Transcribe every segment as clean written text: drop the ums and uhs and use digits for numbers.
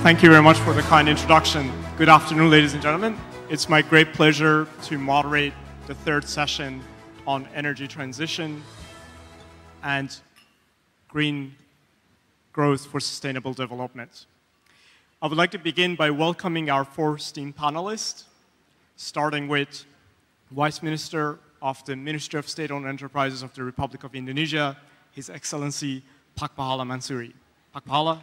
Thank you very much for the kind introduction. Good afternoon, ladies and gentlemen. It's my great pleasure to moderate the third session on energy transition and green growth for sustainable development. I would like to begin by welcoming our four esteemed panelists, starting with Vice Minister of the Ministry of State-Owned Enterprises of the Republic of Indonesia, His Excellency Pak Pahala Mansuri. Pak Pahala.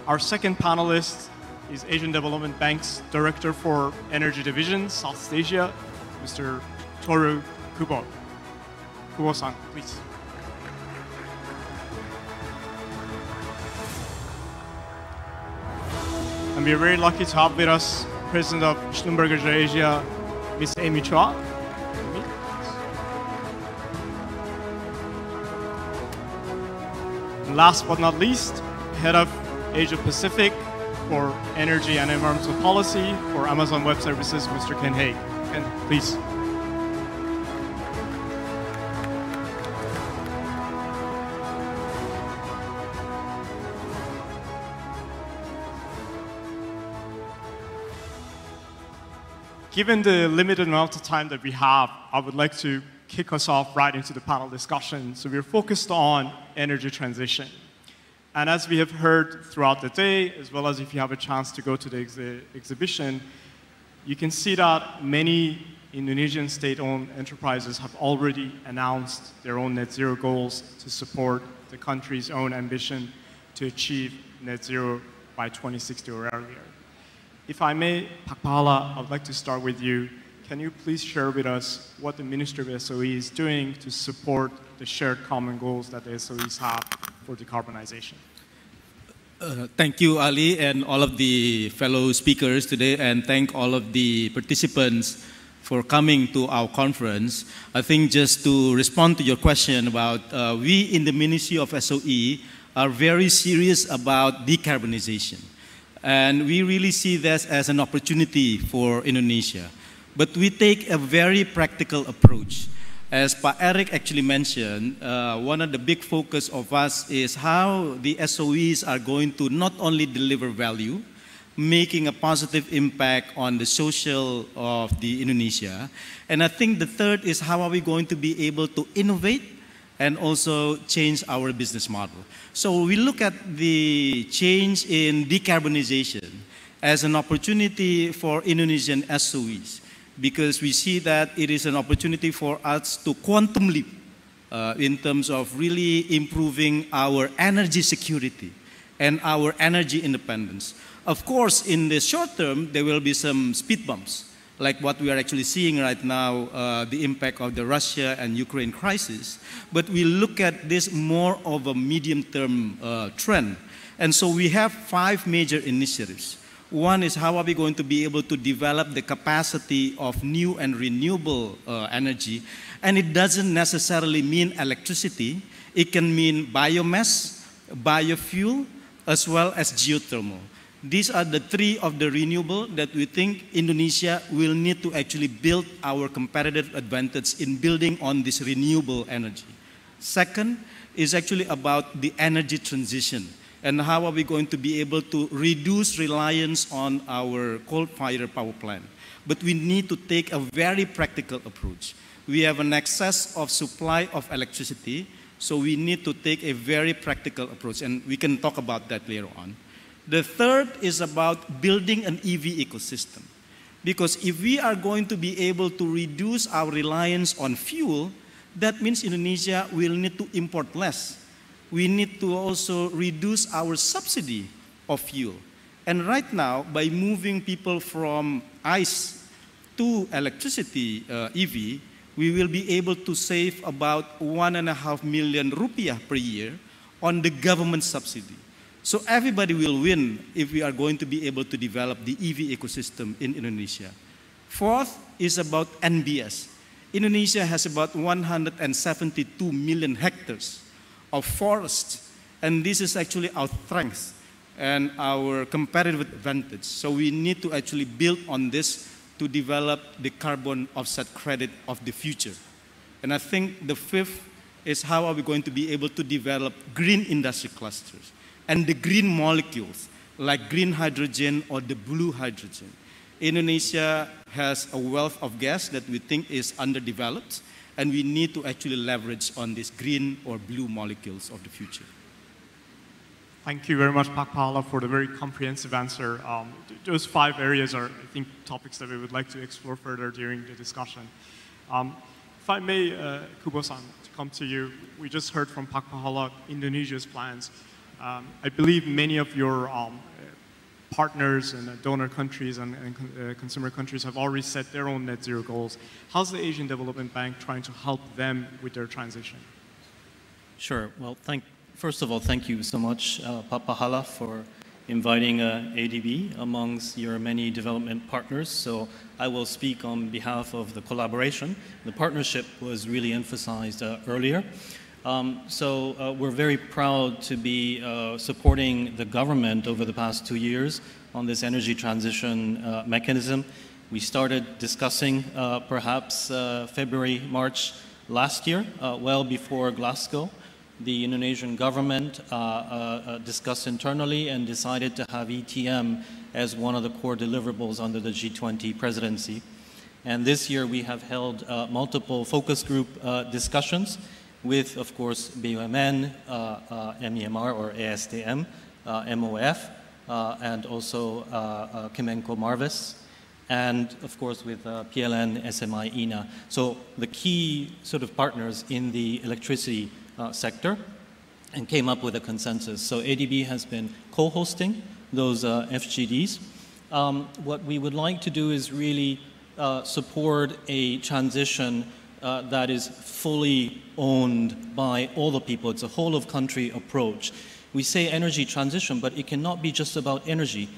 Our second panelist is Asian Development Bank's Director for Energy Division, Southeast Asia, Mr. Toru Kubo. Kubo-san, please. And we are very lucky to have with us President of Schlumberger Asia, Ms. Amy Chua. And last but not least, Head of Asia Pacific for Energy and Environmental Policy for Amazon Web Services, Mr. Ken Haig. Ken, please. Given the limited amount of time that we have, I would like to kick us off right into the panel discussion. So we're focused on energy transition. And as we have heard throughout the day, as well as if you have a chance to go to the exhibition, you can see that many Indonesian state-owned enterprises have already announced their own net zero goals to support the country's own ambition to achieve net zero by 2060 or earlier. If I may, Pak Pahala, I would like to start with you. Can you please share with us what the Ministry of SOE is doing to support the shared common goals that the SOEs have for decarbonization? Thank you, Ali, and all of the fellow speakers today, and thank all of the participants for coming to our conference. I think just to respond to your question about, we in the Ministry of SOE are very serious about decarbonization. And we really see this as an opportunity for Indonesia. But we take a very practical approach. As Pak Eric actually mentioned, one of the big focus of us is how the SOEs are going to not only deliver value, making a positive impact on the social of the Indonesia. And I think the third is how are we going to be able to innovate and also change our business model. So we look at the change in decarbonization as an opportunity for Indonesian SOEs, because we see that it is an opportunity for us to quantum leap in terms of really improving our energy security and our energy independence. Of course, in the short term, there will be some speed bumps, like what we are actually seeing right now, the impact of the Russia and Ukraine crisis. But we look at this more of a medium-term trend. And so we have 5 major initiatives. One is how are we going to be able to develop the capacity of new and renewable energy. And it doesn't necessarily mean electricity. It can mean biomass, biofuel, as well as geothermal. These are the 3 of the renewable that we think Indonesia will need to actually build our competitive advantage in building on this renewable energy. Second is actually about the energy transition. And how are we going to be able to reduce reliance on our coal-fired power plant? But we need to take a very practical approach. We have an excess of supply of electricity, so we need to take a very practical approach, and we can talk about that later on. The third is about building an EV ecosystem. Because if we are going to be able to reduce our reliance on fuel, that means Indonesia will need to import less. We need to also reduce our subsidy of fuel. And right now, by moving people from ICE to electricity EV, we will be able to save about 1.5 million rupiah per year on the government subsidy. So everybody will win if we are going to be able to develop the EV ecosystem in Indonesia. Fourth is about NBS. Indonesia has about 172 million hectares of forests, and this is actually our strength and our competitive advantage. So we need to actually build on this to develop the carbon offset credit of the future. And I think the fifth is how are we going to be able to develop green industry clusters and the green molecules like green hydrogen or the blue hydrogen. Indonesia has a wealth of gas that we think is underdeveloped, and we need to actually leverage on these green or blue molecules of the future. Thank you very much, Pak Pahala, for the very comprehensive answer. Those 5 areas are, I think, topics that we would like to explore further during the discussion. If I may, Kubo-san, to come to you, we just heard from Pak Pahala Indonesia's plans. I believe many of your partners and donor countries and consumer countries have already set their own net zero goals. How's the Asian Development Bank trying to help them with their transition? Sure. Well, first of all, thank you so much, Pak Pahala, for inviting ADB amongst your many development partners. So I will speak on behalf of the collaboration. The partnership was really emphasized earlier. We're very proud to be supporting the government over the past 2 years on this energy transition mechanism. We started discussing perhaps February, March last year, well before Glasgow. The Indonesian government discussed internally and decided to have ETM as one of the core deliverables under the G20 presidency. And this year we have held multiple focus group discussions with, of course, BUMN, MEMR or ASTM, MOF, and also Kemenko Marvis, and of course with PLN, SMI, INA. So the key sort of partners in the electricity sector, and came up with a consensus. So ADB has been co-hosting those FGDs. What we would like to do is really support a transition that is fully owned by all the people. It's a whole of country approach. We say energy transition, but it cannot be just about energy.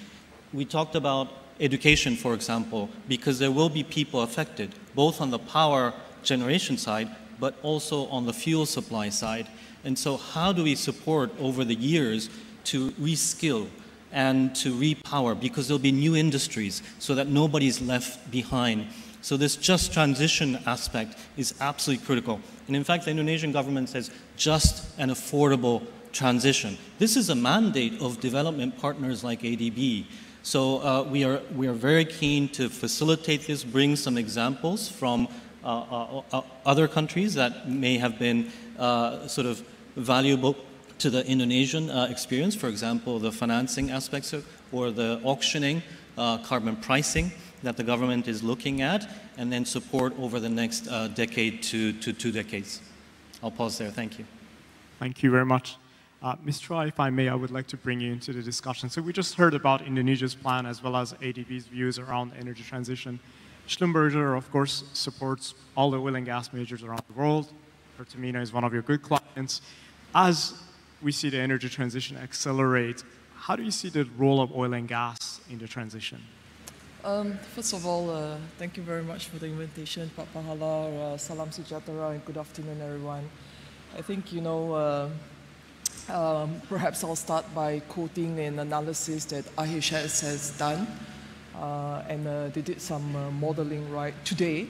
We talked about education, for example, because there will be people affected, both on the power generation side, but also on the fuel supply side. And so how do we support over the years to reskill and to repower, because there'll be new industries so that nobody's left behind. So this just transition aspect is absolutely critical. And in fact, the Indonesian government says just and affordable transition. This is a mandate of development partners like ADB. So we are very keen to facilitate this, bring some examples from other countries that may have been sort of valuable to the Indonesian experience. For example, the financing aspects or the auctioning, carbon pricing that the government is looking at, and then support over the next decade to 2 decades. I'll pause there. Thank you. Thank you very much. Ms. Chua, if I may, I would like to bring you into the discussion. So we just heard about Indonesia's plan as well as ADB's views around energy transition. Schlumberger, of course, supports all the oil and gas majors around the world. Pertamina is one of your good clients. As we see the energy transition accelerate, how do you see the role of oil and gas in the transition? First of all, thank you very much for the invitation, Pak Pahala, Salam Sejahtera, and good afternoon, everyone. I think, you know, perhaps I'll start by quoting an analysis that IHS has done, and they did some modeling right today.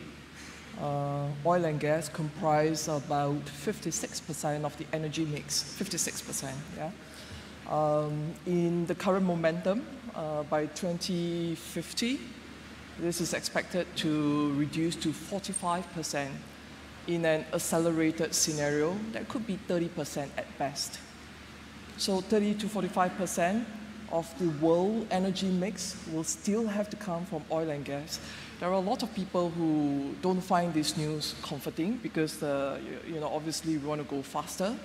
Oil and gas comprise about 56% of the energy mix, 56%, yeah? In the current momentum, by 2050, this is expected to reduce to 45%. In an accelerated scenario, that could be 30% at best. So 30 to 45% of the world energy mix will still have to come from oil and gas. There are a lot of people who don't find this news comforting because, you know, obviously we want to go faster.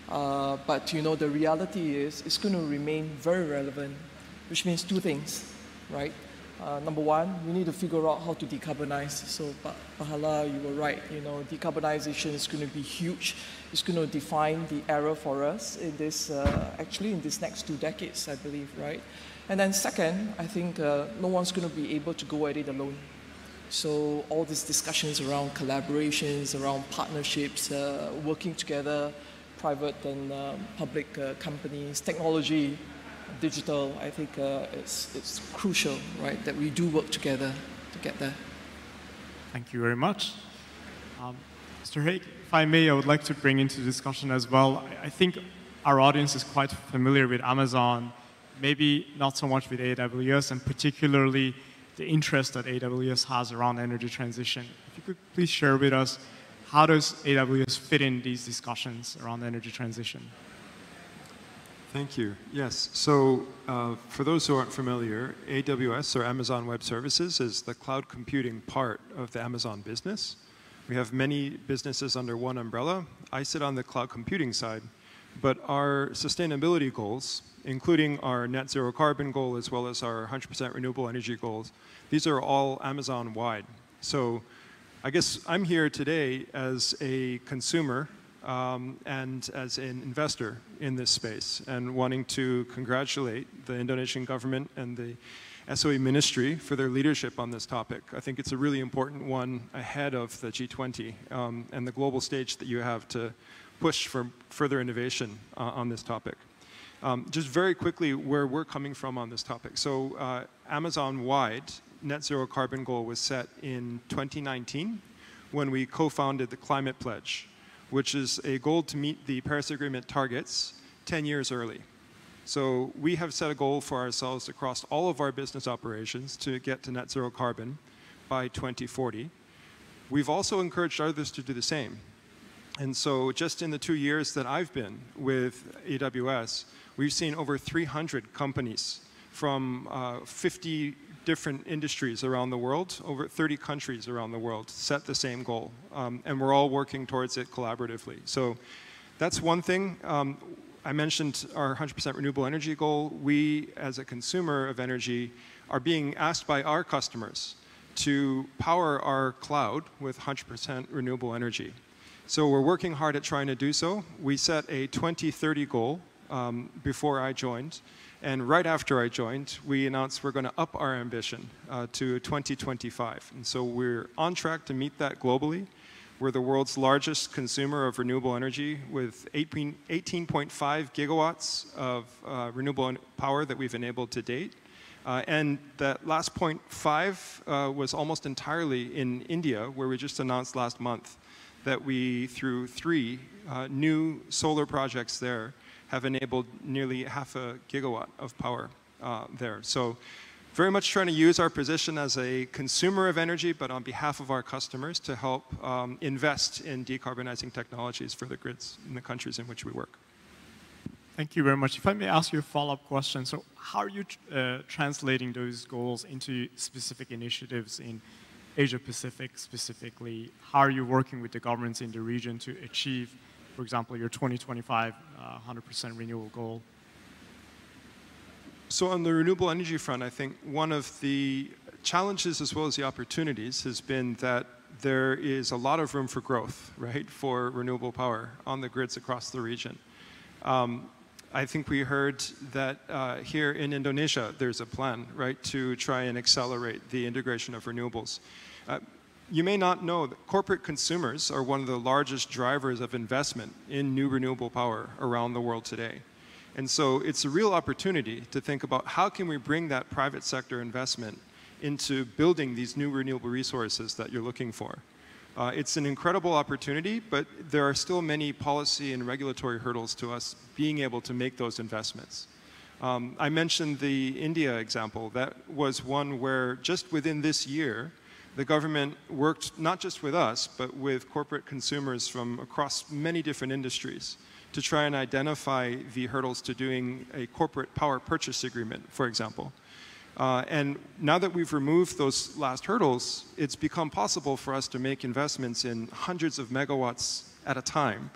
But you know, the reality is it's going to remain very relevant, which means 2 things, right? Number one, we need to figure out how to decarbonize. So, Pahala, you were right. You know, decarbonization is going to be huge. It's going to define the era for us in this, actually in this next 2 decades, I believe, right? And then second, I think no one's going to be able to go at it alone. So all these discussions around collaborations, around partnerships, working together, private and public companies, technology, digital, I think it's crucial, right, that we do work together to get there. Thank you very much. Mr. Hague, if I may, I would like to bring into discussion as well. I think our audience is quite familiar with Amazon, maybe not so much with AWS, and particularly the interest that AWS has around energy transition. If you could please share with us, how does AWS fit in these discussions around energy transition? Thank you. Yes, so for those who aren't familiar, AWS, or Amazon Web Services, is the cloud computing part of the Amazon business. We have many businesses under one umbrella. I sit on the cloud computing side, but our sustainability goals, including our net zero carbon goal as well as our 100% renewable energy goals, these are all Amazon-wide. So I guess I'm here today as a consumer and as an investor in this space, and wanting to congratulate the Indonesian government and the SOE ministry for their leadership on this topic. I think it's a really important one ahead of the G20 and the global stage that you have to push for further innovation on this topic. Just very quickly, where we're coming from on this topic. So Amazon-wide net zero carbon goal was set in 2019 when we co-founded the Climate Pledge, which is a goal to meet the Paris Agreement targets 10 years early. So we have set a goal for ourselves across all of our business operations to get to net zero carbon by 2040. We've also encouraged others to do the same. And so just in the 2 years that I've been with AWS, we've seen over 300 companies from 50 different industries around the world, over 30 countries around the world, set the same goal. And we're all working towards it collaboratively. So that's one thing. I mentioned our 100% renewable energy goal. We, as a consumer of energy, are being asked by our customers to power our cloud with 100% renewable energy. So we're working hard at trying to do so. We set a 2030 goal before I joined. And right after I joined, we announced we're going to up our ambition to 2025. And so we're on track to meet that globally. We're the world's largest consumer of renewable energy with 18.5 gigawatts of renewable power that we've enabled to date. And that last 0.5 was almost entirely in India, where we just announced last month that we, through 3 new solar projects there, have enabled nearly 0.5 gigawatt of power there. So very much trying to use our position as a consumer of energy, but on behalf of our customers to help invest in decarbonizing technologies for the grids in the countries in which we work. Thank you very much. If I may ask you a follow-up question. So how are you translating those goals into specific initiatives in Asia Pacific specifically? How are you working with the governments in the region to achieve, for example, your 2025 100% renewable goal? So on the renewable energy front, I think one of the challenges as well as the opportunities has been that there is a lot of room for growth, right, for renewable power on the grids across the region. I think we heard that here in Indonesia, there's a plan, right, to try and accelerate the integration of renewables. You may not know that corporate consumers are one of the largest drivers of investment in new renewable power around the world today. And so it's a real opportunity to think about how can we bring that private sector investment into building these new renewable resources that you're looking for. It's an incredible opportunity, but there are still many policy and regulatory hurdles to us being able to make those investments. I mentioned the India example. That was one where just within this year, the government worked not just with us, but with corporate consumers from across many different industries to try and identify the hurdles to doing a corporate power purchase agreement, for example. And now that we've removed those last hurdles, it's become possible for us to make investments in hundreds of megawatts at a time,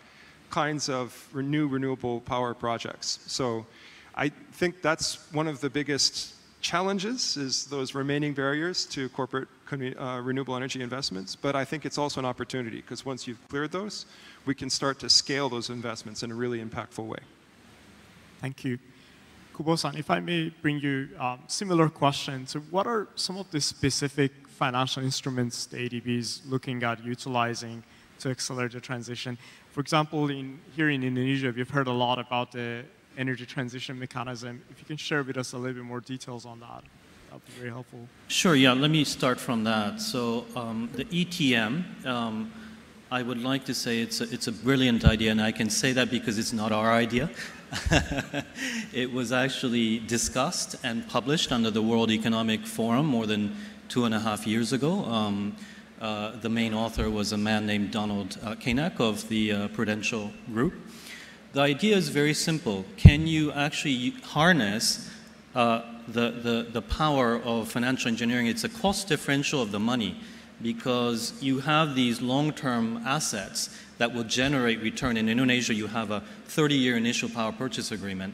kinds of new renewable power projects. So I think that's one of the biggest challenges, is those remaining barriers to corporate renewable energy investments. But I think it's also an opportunity, because once you've cleared those, we can start to scale those investments in a really impactful way. Thank you. Kubo-san, if I may bring you a similar question. So what are some of the specific financial instruments the ADB is looking at utilizing to accelerate the transition? For example, here in Indonesia, we've heard a lot about the energy transition mechanism. If you can share with us a little bit more details on that, that would be very helpful. Sure, yeah, let me start from that. So the ETM, I would like to say it's a brilliant idea, and I can say that because it's not our idea. It was actually discussed and published under the World Economic Forum more than 2.5 years ago. The main author was a man named Donald Keinec of the Prudential Group. The idea is very simple. Can you actually harness the power of financial engineering? It's a cost differential of the money, because you have these long-term assets that will generate return. In Indonesia, you have a 30-year initial power purchase agreement.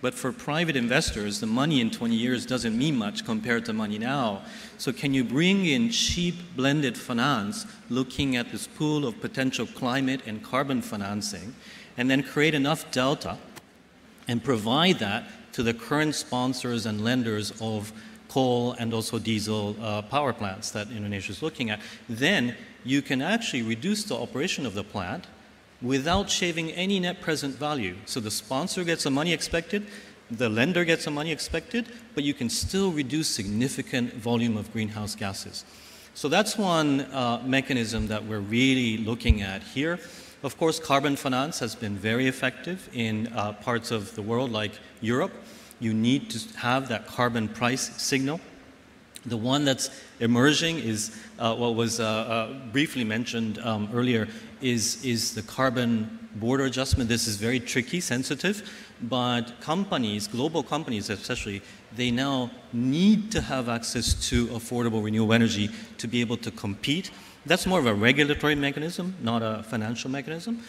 But for private investors, the money in 20 years doesn't mean much compared to money now. So can you bring in cheap blended finance, looking at this pool of potential climate and carbon financing, and then create enough delta and provide that to the current sponsors and lenders of coal and also diesel power plants that Indonesia is looking at? Then you can actually reduce the operation of the plant without shaving any net present value. So the sponsor gets the money expected, the lender gets the money expected, but you can still reduce significant volume of greenhouse gases. So that's one mechanism that we're really looking at here. Of course, carbon finance has been very effective in parts of the world like Europe. You need to have that carbon price signal. The one that's emerging is what was briefly mentioned earlier is the carbon border adjustment. This is very tricky, sensitive, but companies, global companies especially, they now need to have access to affordable renewable energy to be able to compete. That's more of a regulatory mechanism, not a financial mechanism.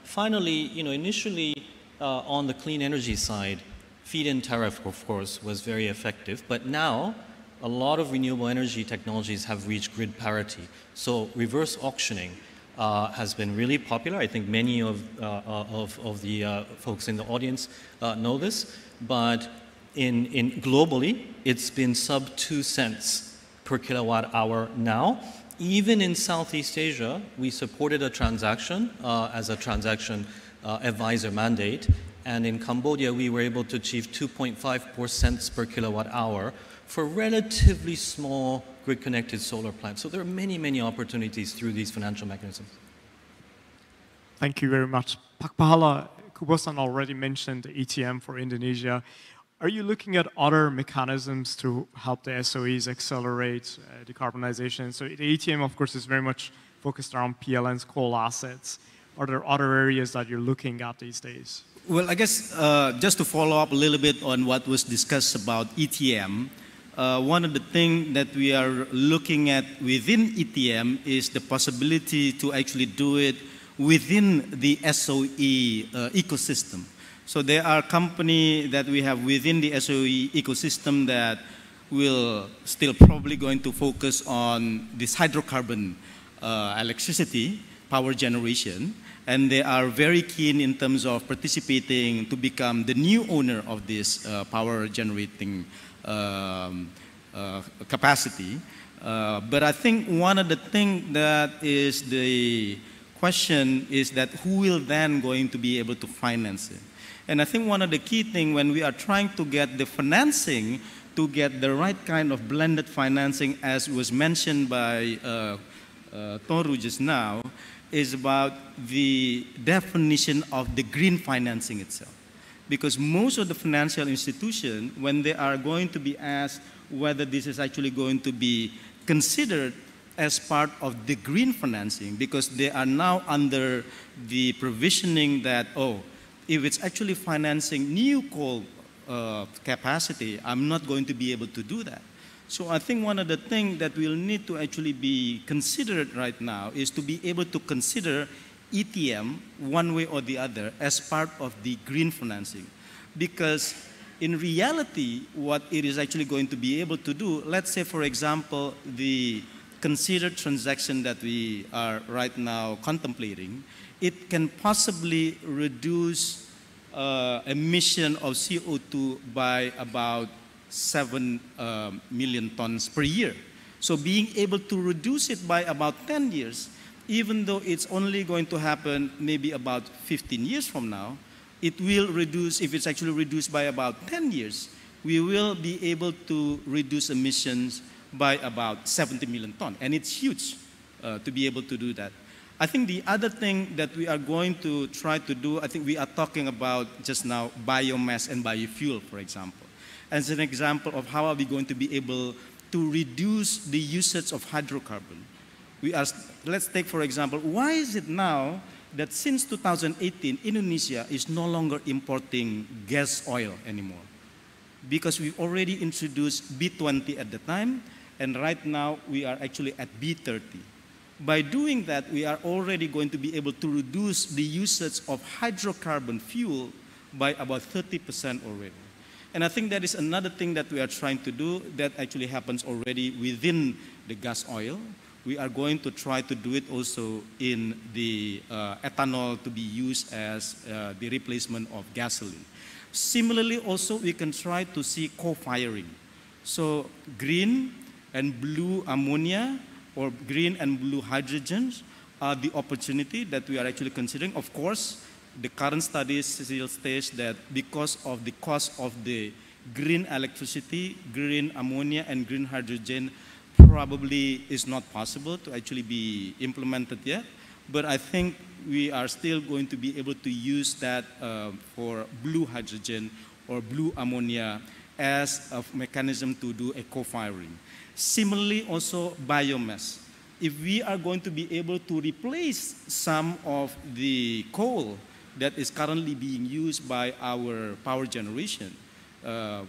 Finally, initially on the clean energy side, feed-in tariff, of course, was very effective, but now a lot of renewable energy technologies have reached grid parity. So reverse auctioning has been really popular. I think many of the folks in the audience know this, but globally, it's been sub 2 cents per kilowatt hour now. Even in Southeast Asia, we supported a transaction as a transaction advisor mandate. And in Cambodia, we were able to achieve 2.54 cents per kilowatt hour for relatively small grid-connected solar plants. So there are many, many opportunities through these financial mechanisms. Thank you very much. Pak Pahala, Kubo-san already mentioned the ETM for Indonesia. Are you looking at other mechanisms to help the SOEs accelerate decarbonization? So the ETM, of course, is very much focused around PLN's coal assets. Are there other areas that you're looking at these days? Well, I guess just to follow up a little bit on what was discussed about ETM, one of the things that we are looking at within ETM is the possibility to actually do it within the SOE ecosystem. So there are companies that we have within the SOE ecosystem that will still probably going to focus on this hydrocarbon electricity, power generation, and they are very keen in terms of participating to become the new owner of this power generating capacity. But I think one of the things that is the question is that who will then going to be able to finance it? And I think one of the key things when we are trying to get the financing to get the right kind of blended financing, as was mentioned by Toru just now, is about the definition of the green financing itself. Because most of the financial institutions, when they are going to be asked whether this is actually going to be considered as part of the green financing, because they are now under the provisioning that, oh, if it's actually financing new coal capacity, I'm not going to be able to do that. So I think one of the things that we'll need to actually be considered right now is to be able to consider ETM one way or the other as part of the green financing. Because in reality, what it is actually going to be able to do, let's say, for example, the considered transaction that we are right now contemplating, it can possibly reduce emission of CO2 by about 7 million tons per year. So being able to reduce it by about 10 years, even though it's only going to happen maybe about 15 years from now, it will reduce, if it's actually reduced by about 10 years, we will be able to reduce emissions by about 70 million tons. And it's huge to be able to do that. I think the other thing that we are going to try to do, I think we are talking about just now biomass and biofuel, for example. As an example of how are we going to be able to reduce the usage of hydrocarbon. Let's take, for example, why is it now that since 2018, Indonesia is no longer importing gas oil anymore? Because we already introduced B20 at the time, and right now we are actually at B30. By doing that, we are already going to be able to reduce the usage of hydrocarbon fuel by about 30% already. And I think that is another thing that we are trying to do that actually happens already within the gas oil. We are going to try to do it also in the ethanol to be used as the replacement of gasoline. Similarly, also, we can try to see co-firing. So green and blue ammonia or green and blue hydrogens are the opportunity that we are actually considering. Of course, the current studies still states that because of the cost of the green electricity, green ammonia and green hydrogen probably is not possible to actually be implemented yet. But I think we are still going to be able to use that for blue hydrogen or blue ammonia as a mechanism to do a co-firing. Similarly, also biomass. If we are going to be able to replace some of the coal that is currently being used by our power generation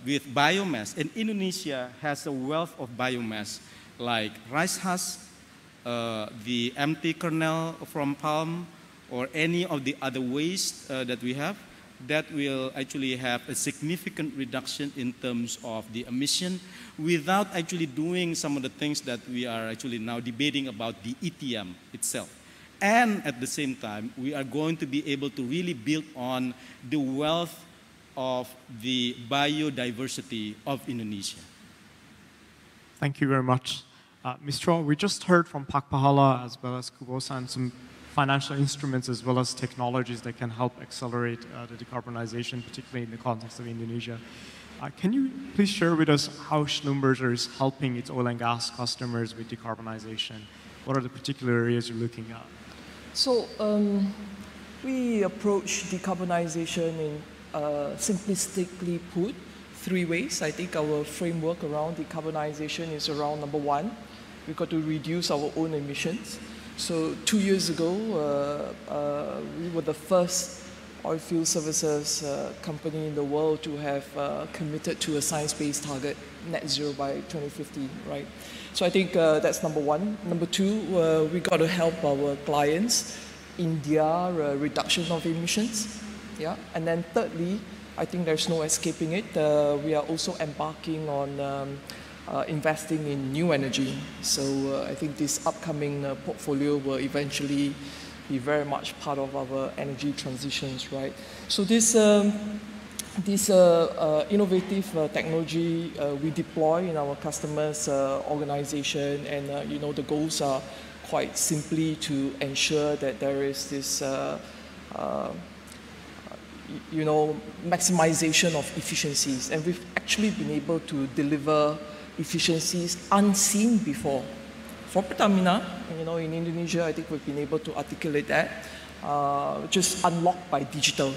with biomass, and Indonesia has a wealth of biomass like rice husk, the empty kernel from palm, or any of the other waste that we have, that will actually have a significant reduction in terms of the emission without actually doing some of the things that we are actually now debating about the ETM itself. And at the same time, we are going to be able to really build on the wealth of the biodiversity of Indonesia. Thank you very much. Mr. We just heard from Pak Pahala as well as Kubosan some financial instruments as well as technologies that can help accelerate the decarbonization, particularly in the context of Indonesia. Can you please share with us how Schlumberger is helping its oil and gas customers with decarbonization? What are the particular areas you're looking at? So we approach decarbonization in simplistically put 3 ways. I think our framework around decarbonization is around number 1, we've got to reduce our own emissions. So 2 years ago, we were the first oilfield services company in the world to have committed to a science-based target, net zero by 2050, right? So I think that's number 1. Number 2, we got to help our clients in their reduction of emissions. Yeah, and then thirdly, I think there's no escaping it. We are also embarking on investing in new energy. So I think this upcoming portfolio will eventually be very much part of our energy transitions, right? So this innovative technology we deploy in our customers' organization, and you know, the goals are quite simply to ensure that there is this you know, maximization of efficiencies, and we've actually been able to deliver efficiencies unseen before. For Pertamina, you know, in Indonesia, I think we've been able to articulate that, just unlocked by digital,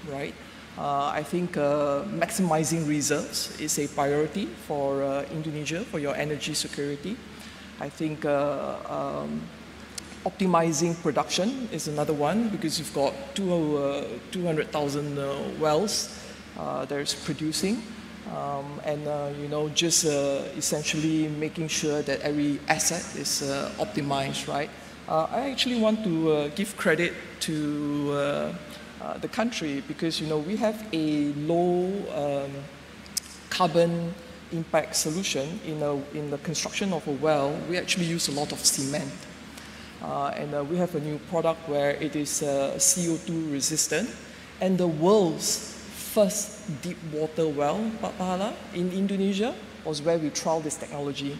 right? I think maximizing reserves is a priority for Indonesia, for your energy security. I think optimizing production is another one, because you've got 200,000 wells that's producing, and you know, just essentially making sure that every asset is optimized, right? I actually want to give credit to the country, because you know, we have a low carbon impact solution in the construction of a well. We actually use a lot of cement. And we have a new product where it is CO2 resistant, and the world's first deep water well, Pak Pahala, in Indonesia was where we trialed this technology.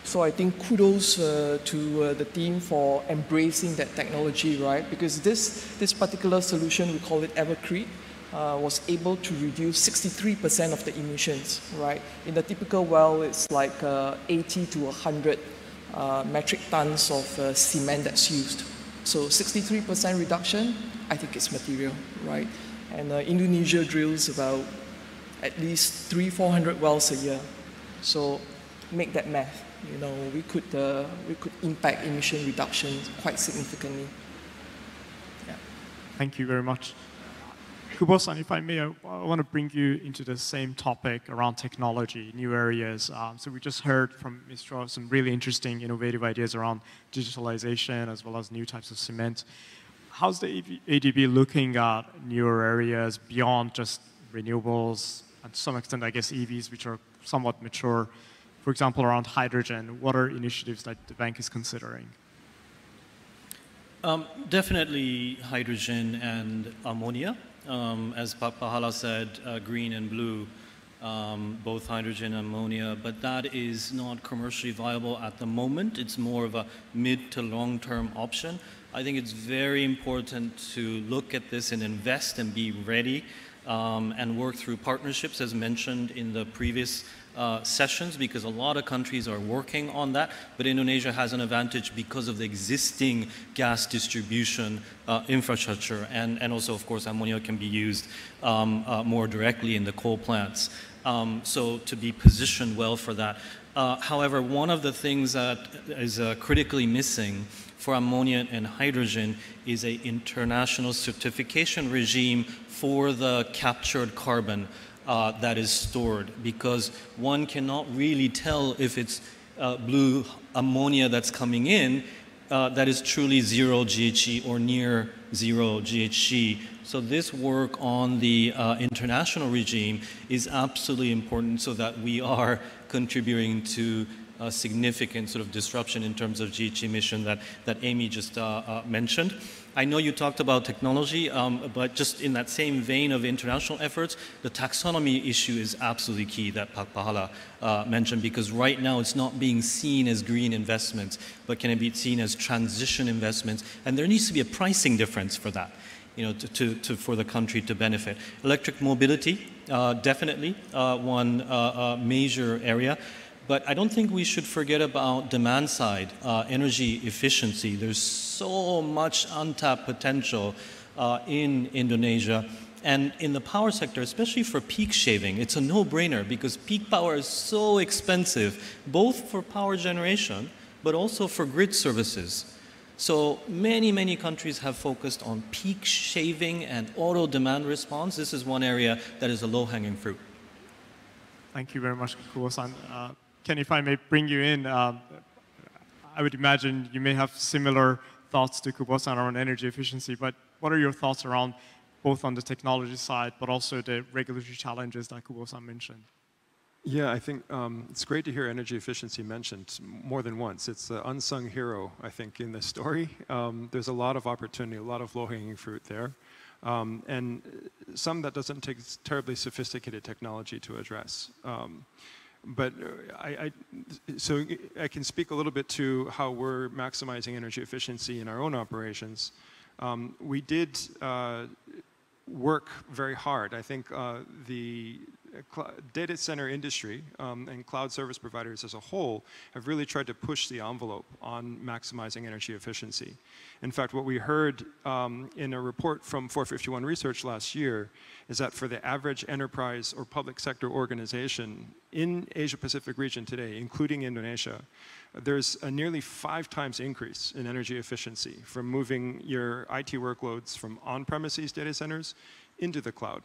So I think kudos to the team for embracing that technology, right? Because this particular solution, we call it Evercrete, was able to reduce 63% of the emissions, right? In the typical well, it's like 80 to 100 metric tons of cement that's used, So 63% reduction, I think it's material, right? And Indonesia drills about at least 300-400 wells a year. So make that math. You know, we could impact emission reduction quite significantly. Yeah. Thank you very much. Kubo-san, if I may, I want to bring you into the same topic around technology, new areas. So we just heard from Ms. Chua some really interesting, innovative ideas around digitalization as well as new types of cement. How's the ADB looking at newer areas beyond just renewables, and to some extent, I guess, EVs, which are somewhat mature? For example, around hydrogen, what are initiatives that the bank is considering? Definitely hydrogen and ammonia. As Pahala said, green and blue, both hydrogen and ammonia, but that is not commercially viable at the moment. It's more of a mid to long-term option. I think it's very important to look at this and invest and be ready and work through partnerships, as mentioned in the previous sessions, because a lot of countries are working on that, but Indonesia has an advantage because of the existing gas distribution infrastructure, and also, of course, ammonia can be used more directly in the coal plants. So to be positioned well for that. However, one of the things that is critically missing for ammonia and hydrogen is an international certification regime for the captured carbon that is stored, because one cannot really tell if it's blue ammonia that's coming in that is truly zero GHG or near zero GHG. So this work on the international regime is absolutely important so that we are contributing to a significant sort of disruption in terms of GHG emission that Amy just mentioned. I know you talked about technology, but just in that same vein of international efforts, the taxonomy issue is absolutely key that Pahala mentioned, because right now it's not being seen as green investments, but can it be seen as transition investments? And there needs to be a pricing difference for that, you know, for the country to benefit. Electric mobility, definitely one major area. But I don't think we should forget about demand side, energy efficiency. There's so much untapped potential in Indonesia. And in the power sector, especially for peak shaving, it's a no-brainer because peak power is so expensive, both for power generation, but also for grid services. So many countries have focused on peak shaving and auto demand response. This is one area that is a low-hanging fruit. Thank you very much, Kubo-san. Ken, if I may bring you in, I would imagine you may have similar thoughts to Kubo-san around energy efficiency, but what are your thoughts around both on the technology side, but also the regulatory challenges that Kubo-san mentioned? Yeah, I think it's great to hear energy efficiency mentioned more than once. It's the unsung hero, I think, in this story. There's a lot of opportunity, a lot of low-hanging fruit there, and some that doesn't take terribly sophisticated technology to address. But so I can speak a little bit to how we're maximizing energy efficiency in our own operations. We did work very hard. I think the data center industry and cloud service providers as a whole have really tried to push the envelope on maximizing energy efficiency. In fact, what we heard in a report from 451 Research last year is that for the average enterprise or public sector organization in Asia-Pacific region today, including Indonesia, there's a nearly 5 times increase in energy efficiency from moving your IT workloads from on-premises data centers into the cloud.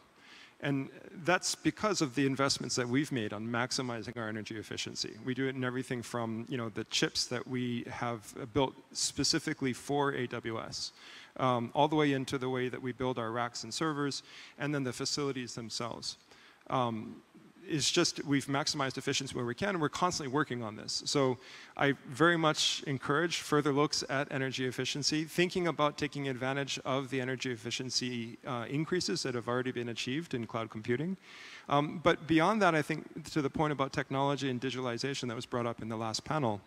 And that's because of the investments that we've made on maximizing our energy efficiency. We do it in everything from, you know, the chips that we have built specifically for AWS, all the way into the way that we build our racks and servers, and then the facilities themselves. It's just we've maximized efficiency where we can, and we're constantly working on this. So I very much encourage further looks at energy efficiency, thinking about taking advantage of the energy efficiency increases that have already been achieved in cloud computing. But beyond that, I think to the point about technology and digitalization that was brought up in the last panel,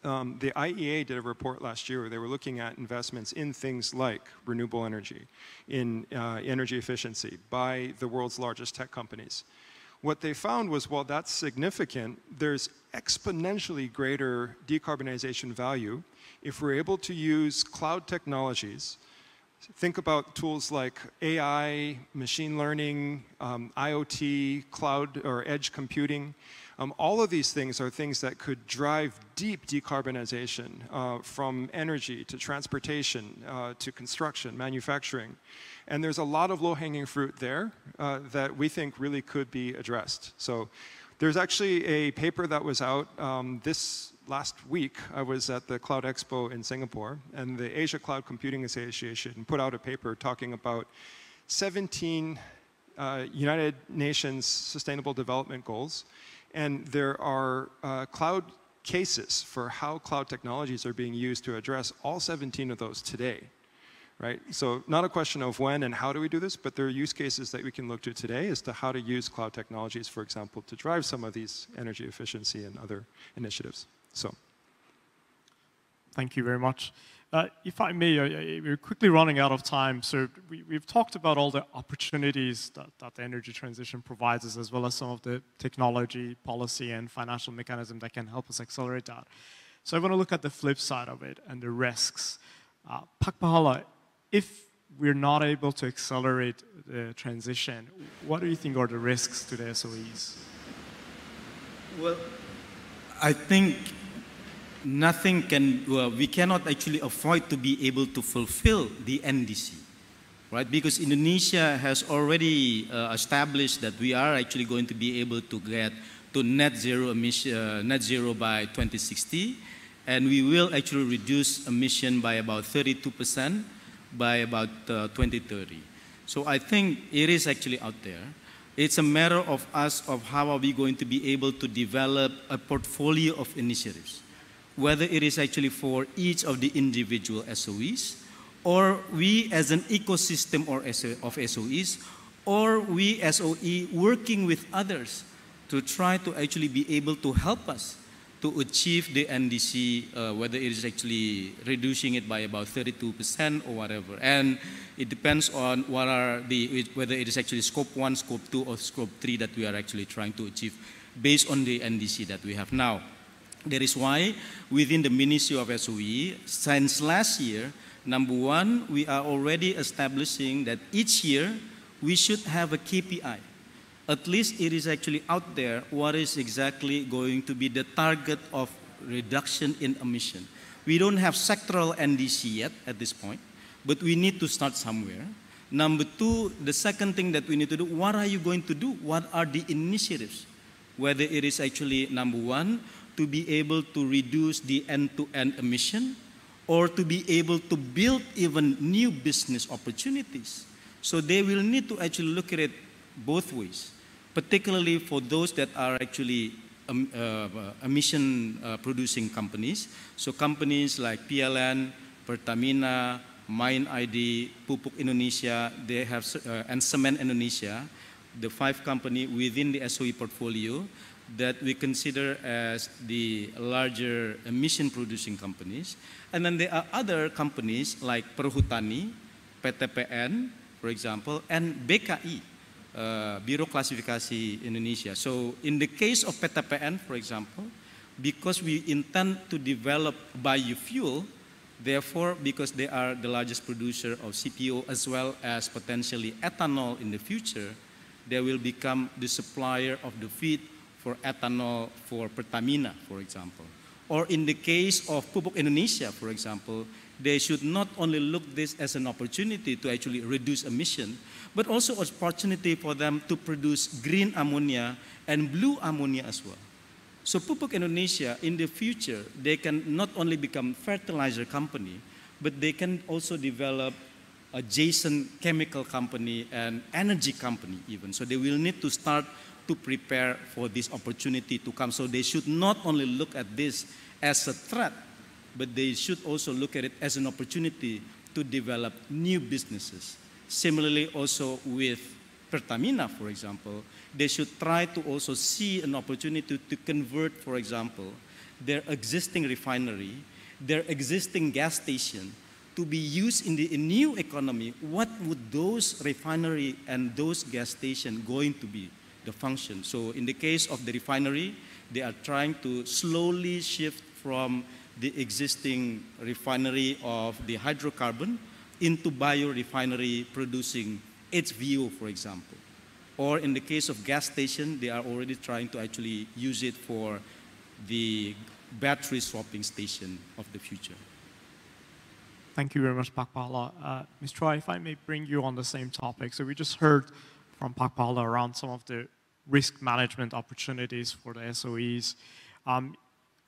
the IEA did a report last year where they were looking at investments in things like renewable energy, in energy efficiency by the world's largest tech companies. what they found was, well, that's significant. There's exponentially greater decarbonization value if we're able to use cloud technologies. Think about tools like AI, machine learning, IoT, cloud or edge computing. All of these things are things that could drive deep decarbonization from energy to transportation to construction, manufacturing. And there's a lot of low-hanging fruit there that we think really could be addressed. So there's actually a paper that was out this last week. I was at the Cloud Expo in Singapore, and the Asia Cloud Computing Association put out a paper talking about 17 United Nations Sustainable Development Goals. And there are cloud cases for how cloud technologies are being used to address all 17 of those today, right? So not a question of when and how do we do this, but there are use cases that we can look to today as to how to use cloud technologies, for example, to drive some of these energy efficiency and other initiatives. So, thank you very much. If I may, we're quickly running out of time. So we've talked about all the opportunities that the energy transition provides us, as well as some of the technology, policy, and financial mechanism that can help us accelerate that. So I want to look at the flip side of it and the risks. Pak Pahala, if we're not able to accelerate the transition, what do you think are the risks to the SOEs? Well, I think we cannot actually afford to be able to fulfill the NDC, right? Because Indonesia has already established that we are actually going to be able to get to net zero by 2060, and we will actually reduce emission by about 32% by about 2030. So I think it is actually out there. It's a matter of us of how are we going to be able to develop a portfolio of initiatives, whether it is actually for each of the individual SOEs, or we as an ecosystem of SOEs, or we SOE working with others to try to actually be able to help us to achieve the NDC, whether it is actually reducing it by about 32% or whatever. And it depends on whether it is actually scope 1, scope 2, or scope 3 that we are actually trying to achieve based on the NDC that we have now. That is why within the Ministry of SOE, since last year, number one, we are already establishing that each year we should have a KPI. At least it is actually out there what is exactly going to be the target of reduction in emission. We don't have sectoral NDC yet at this point, but we need to start somewhere. Number two, the second thing that we need to do, what are you going to do? What are the initiatives? Whether it is actually, number one, to be able to reduce the end-to-end emission, or to be able to build even new business opportunities. So they will need to actually look at it both ways, particularly for those that are actually emission producing companies. So companies like PLN, Pertamina, MindID, Pupuk Indonesia, they have, and Cement Indonesia, the 5 companies within the SOE portfolio that we consider as the larger emission producing companies. And then there are other companies like Perhutani, PTPN, for example, and BKI, Biro Klasifikasi Indonesia. So in the case of PTPN, for example, because we intend to develop biofuel, therefore, because they are the largest producer of CPO as well as potentially ethanol in the future, they will become the supplier of the feed for ethanol for Pertamina, for example. Or in the case of Pupuk Indonesia, for example, they should not only look this as an opportunity to actually reduce emission, but also an opportunity for them to produce green ammonia and blue ammonia as well. So Pupuk Indonesia, in the future, they can not only become fertilizer company, but they can also develop adjacent chemical company and energy company even. So they will need to start to prepare for this opportunity to come. So they should not only look at this as a threat, but they should also look at it as an opportunity to develop new businesses. Similarly, also with Pertamina, for example, they should try to also see an opportunity to convert, for example, their existing refinery, their existing gas station, to be used in the new economy. What would those refinery and those gas stations going to be? the function. So in the case of the refinery, they are trying to slowly shift from the existing refinery of the hydrocarbon into biorefinery producing HVO, for example. Or in the case of gas station, they are already trying to actually use it for the battery swapping station of the future. Thank you very much, Pak Pahala. Ms. Choi, if I may bring you on the same topic. So we just heard from Pak Pahala around some of the risk management opportunities for the SOEs.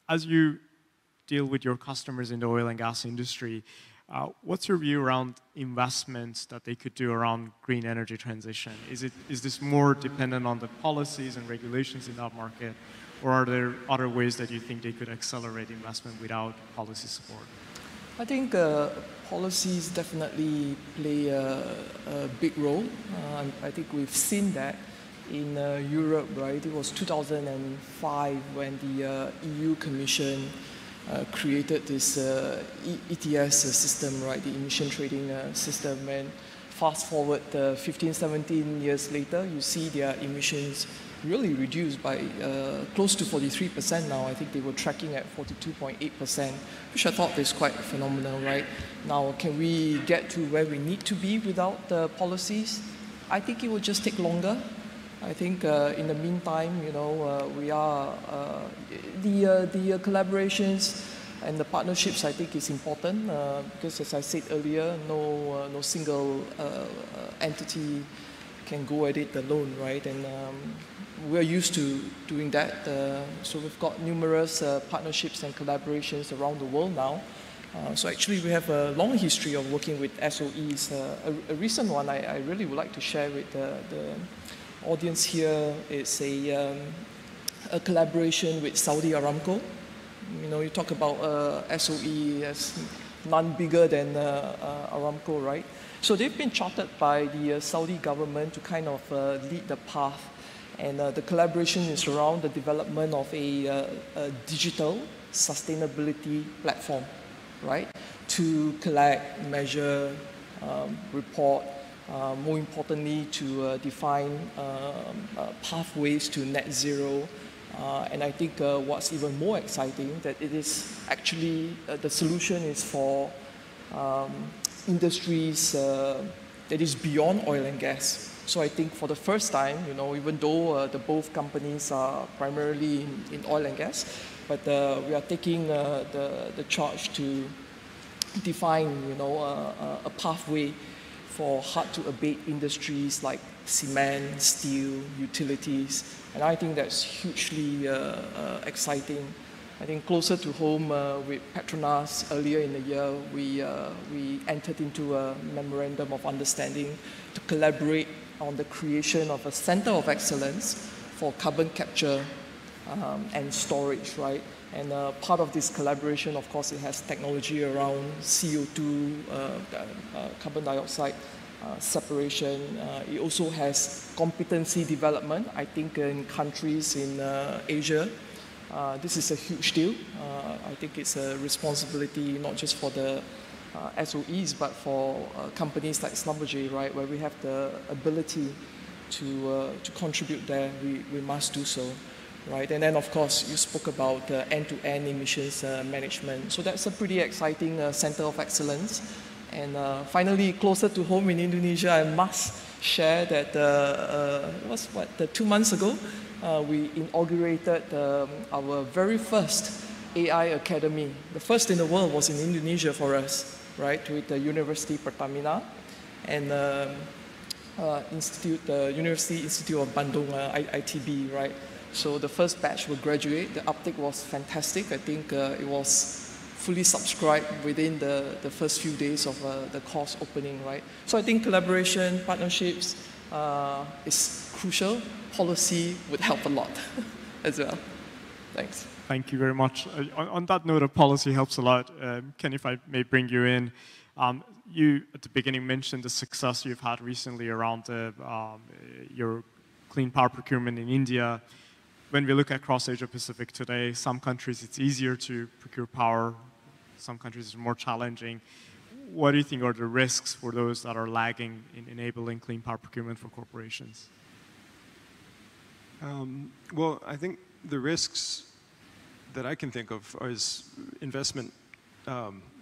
As you deal with your customers in the oil and gas industry, what's your view around investments that they could do around green energy transition? Is this more dependent on the policies and regulations in that market, or are there other ways that you think they could accelerate investment without policy support? I think policies definitely play a big role. I think we've seen that in Europe, right? It was 2005 when the EU Commission created this ETS system, right? The emission trading system. And fast forward 15, 17 years later, you see their emissions really reduced by close to 43% now. I think they were tracking at 42.8%, which I thought is quite phenomenal, right? Now, can we get to where we need to be without the policies? I think it will just take longer. I think in the meantime, you know, we are, the collaborations and the partnerships, I think, is important because, as I said earlier, no single entity can go at it alone, right? And we're used to doing that. So we've got numerous partnerships and collaborations around the world now. So actually we have a long history of working with SOEs. A recent one I really would like to share with the audience here is a collaboration with Saudi Aramco. You know, you talk about SOE as none bigger than Aramco, right? So they've been chartered by the Saudi government to kind of lead the path. And the collaboration is around the development of a digital sustainability platform, right? To collect, measure, report, more importantly, to define pathways to net zero. And I think what's even more exciting, that it is actually, the solution is for industries that is beyond oil and gas. So I think for the first time, you know, even though the both companies are primarily in oil and gas, but we are taking the charge to define, you know, a pathway for hard-to-abate industries like cement, steel, utilities, and I think that's hugely exciting. I think closer to home with Petronas earlier in the year, we entered into a memorandum of understanding to collaborate on the creation of a center of excellence for carbon capture and storage, right? And part of this collaboration, of course, it has technology around CO2, carbon dioxide separation. It also has competency development, I think, in countries in Asia. This is a huge deal. I think it's a responsibility not just for the SOEs, but for companies like Schlumberger, right, where we have the ability to contribute there, we must do so, right? And then, of course, you spoke about end-to-end emissions management. So that's a pretty exciting center of excellence. And finally, closer to home in Indonesia, I must share that it was, 2 months ago, we inaugurated our very first AI Academy. The first in the world was in Indonesia for us, right, with the University Pertamina and University Institute of Bandung, ITB, right? So the first batch will graduate. The uptake was fantastic. I think it was fully subscribed within the first few days of the course opening, right? So I think collaboration, partnerships is crucial. Policy would help a lot as well. Thanks. Thank you very much. On that note, policy helps a lot. Ken, if I may bring you in, you at the beginning mentioned the success you've had recently around your clean power procurement in India. When we look across Asia Pacific today, some countries it's easier to procure power, some countries it's more challenging. What do you think are the risks for those that are lagging in enabling clean power procurement for corporations? Well, I think the risks that I can think of is investment,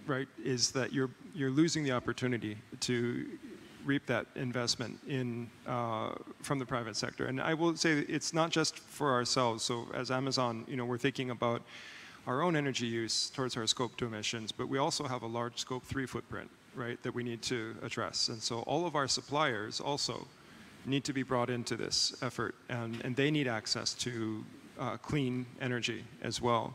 right, is that you're losing the opportunity to reap that investment from the private sector. And I will say it's not just for ourselves. So as Amazon, we're thinking about our own energy use towards our Scope 2 emissions, but we also have a large Scope 3 footprint, right, that we need to address. And so all of our suppliers also need to be brought into this effort, and they need access to clean energy as well.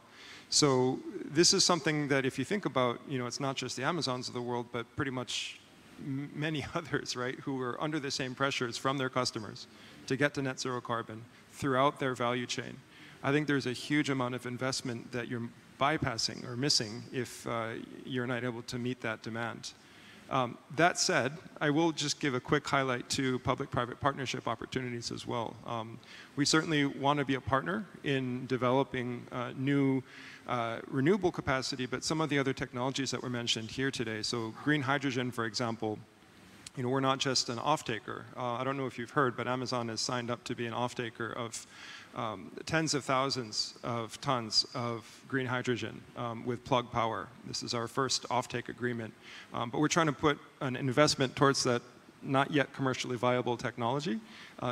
So this is something that if you think about, it's not just the Amazons of the world, but pretty much many others, right, who are under the same pressures from their customers to get to net zero carbon throughout their value chain. I think there's a huge amount of investment that you're bypassing or missing if you're not able to meet that demand. That said, I will just give a quick highlight to public-private partnership opportunities as well. We certainly want to be a partner in developing new renewable capacity, but some of the other technologies that were mentioned here today. So green hydrogen, for example, we're not just an off-taker. I don't know if you've heard, but Amazon has signed up to be an off-taker of tens of thousands of tons of green hydrogen with Plug Power. This is our first off-take agreement. But we're trying to put an investment towards that not yet commercially viable technology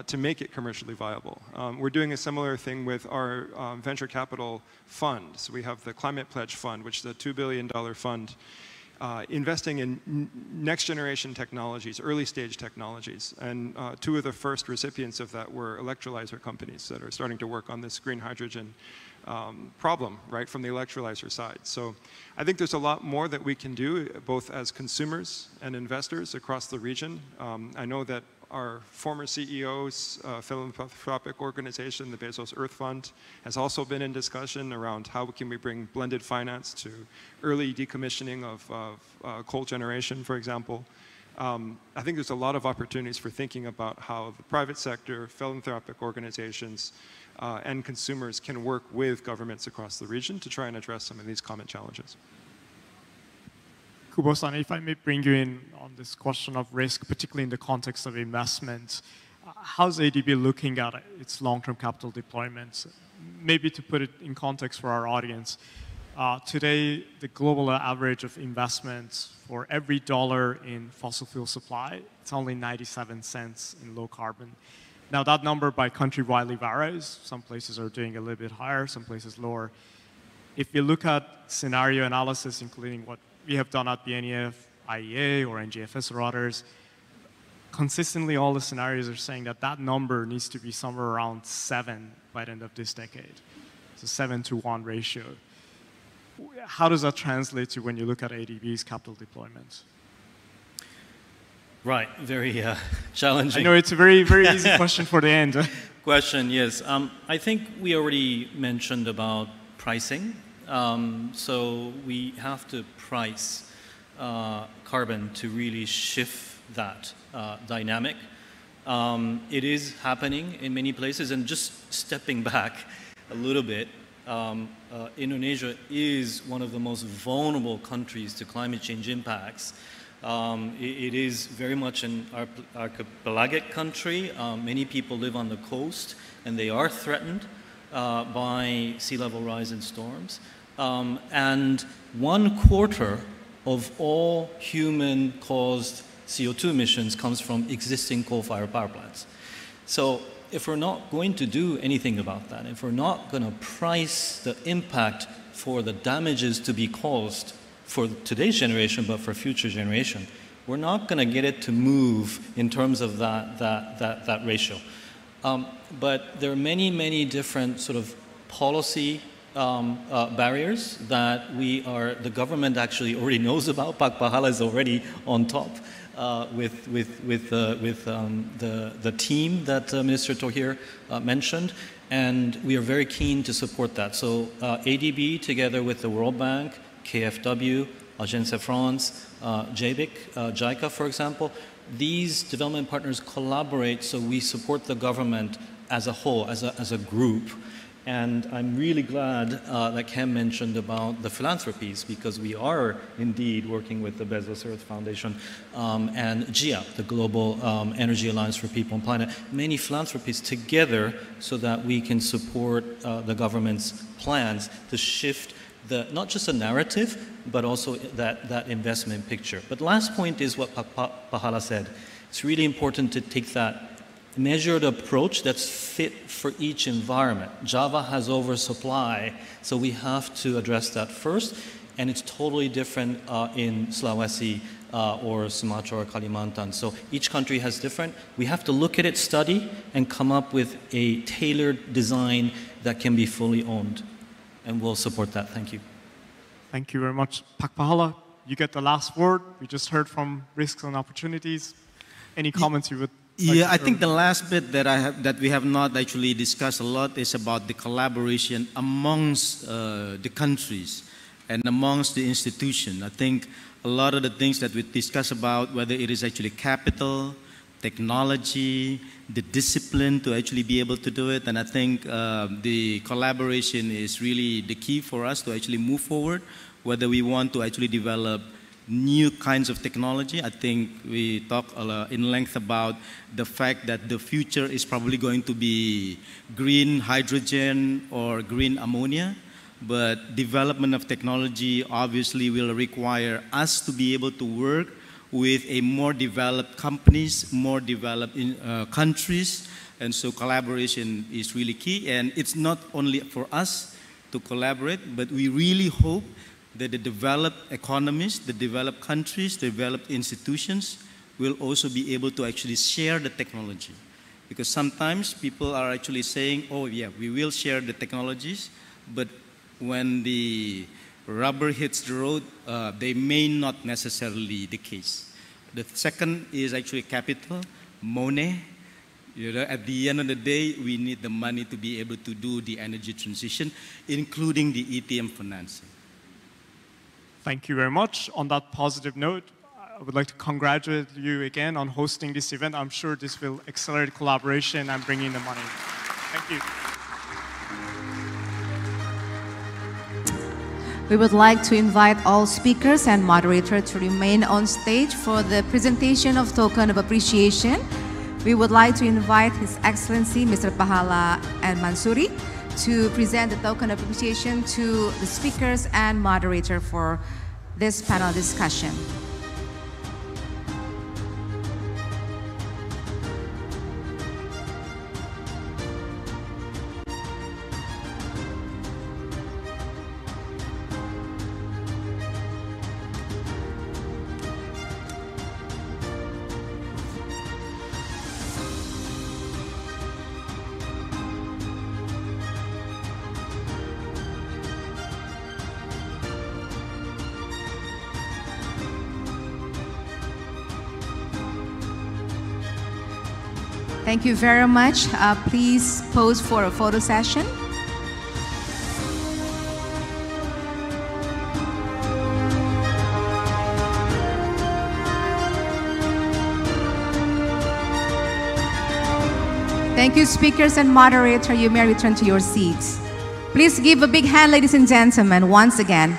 to make it commercially viable. We're doing a similar thing with our venture capital fund. So we have the Climate Pledge Fund, which is a $2 billion fund investing in next generation technologies, early stage technologies. And two of the first recipients of that were electrolyzer companies that are starting to work on this green hydrogen problem, right, from the electrolyzer side. So I think there's a lot more that we can do, both as consumers and investors across the region. I know that our former CEO's philanthropic organization, the Bezos Earth Fund, has also been in discussion around how can we bring blended finance to early decommissioning of coal generation, for example. I think there's a lot of opportunities for thinking about how the private sector, philanthropic organizations, and consumers can work with governments across the region to try and address some of these common challenges. Kubo-san, if I may bring you in on this question of risk, particularly in the context of investment, how's ADB looking at its long-term capital deployments? Maybe to put it in context for our audience, today the global average of investments for every dollar in fossil fuel supply, it's only 97 cents in low carbon. Now that number by country widely varies. Some places are doing a little bit higher, some places lower. If you look at scenario analysis, including what we have done at BNEF, IEA, or NGFS, or others, consistently all the scenarios are saying that that number needs to be somewhere around 7 by the end of this decade. It's a 7-to-1 ratio. How does that translate to when you look at ADB's capital deployment? Right, very challenging. I know it's a very, very easy question for the end. Question, yes. I think we already mentioned about pricing. So we have to price carbon to really shift that dynamic. It is happening in many places, and just stepping back a little bit, Indonesia is one of the most vulnerable countries to climate change impacts. It is very much an archipelagic country. Many people live on the coast, and they are threatened by sea level rise and storms. And 1/4 of all human-caused CO2 emissions comes from existing coal-fired power plants. So if we're not going to do anything about that, if we're not going to price the impact for the damages to be caused for today's generation, but for future generation, we're not going to get it to move in terms of that ratio. But there are many, many different sort of policy barriers that the government actually already knows about. Pak Pahala is already on top with the team that Minister Thohir mentioned, and we are very keen to support that. So ADB, together with the World Bank, KfW, Agence France, JBIC, JICA, for example, these development partners collaborate, so we support the government as a whole, as a group. And I'm really glad that Ken mentioned about the philanthropies, because we are indeed working with the Bezos Earth Foundation and GIA, the Global Energy Alliance for People and Planet, many philanthropies together so that we can support the government's plans to shift not just the narrative, but also that investment picture. But last point is what Pahala said. It's really important to take that measured approach that's fit for each environment. Java has oversupply, so we have to address that first, and it's totally different in Sulawesi or Sumatra or Kalimantan. So each country has different. We have to look at it, study, and come up with a tailored design that can be fully owned, and we'll support that. Thank you. Thank you very much. Pak Pahala, you get the last word. We just heard from risks and opportunities. Any comments you would? Yeah, I think the last bit that we have not actually discussed a lot is about the collaboration amongst the countries and amongst the institutions. I think a lot of the things that we discuss about, whether it is actually capital, technology, the discipline to actually be able to do it, and I think the collaboration is really the key for us to actually move forward, whether we want to actually develop new kinds of technology. I think we talk in length about the fact that the future is probably going to be green hydrogen or green ammonia, but development of technology obviously will require us to be able to work with a more developed companies, more developed countries, and so collaboration is really key. And it's not only for us to collaborate, but we really hope that the developed economies, the developed countries, the developed institutions will also be able to actually share the technology. Because sometimes people are actually saying, oh yeah, we will share the technologies, but when the rubber hits the road, they may not necessarily the case. The second is actually capital, money. You know, at the end of the day, we need the money to be able to do the energy transition, including the ETM financing. Thank you very much. On that positive note, I would like to congratulate you again on hosting this event. I'm sure this will accelerate collaboration and bring in the money. Thank you. We would like to invite all speakers and moderators to remain on stage for the presentation of token of appreciation. We would like to invite His Excellency Mr. Pahala and Mansuri to present the token of appreciation to the speakers and moderator for this panel discussion. Thank you very much. Please pose for a photo session. Thank you, speakers and moderator. You may return to your seats. Please give a big hand, ladies and gentlemen, once again.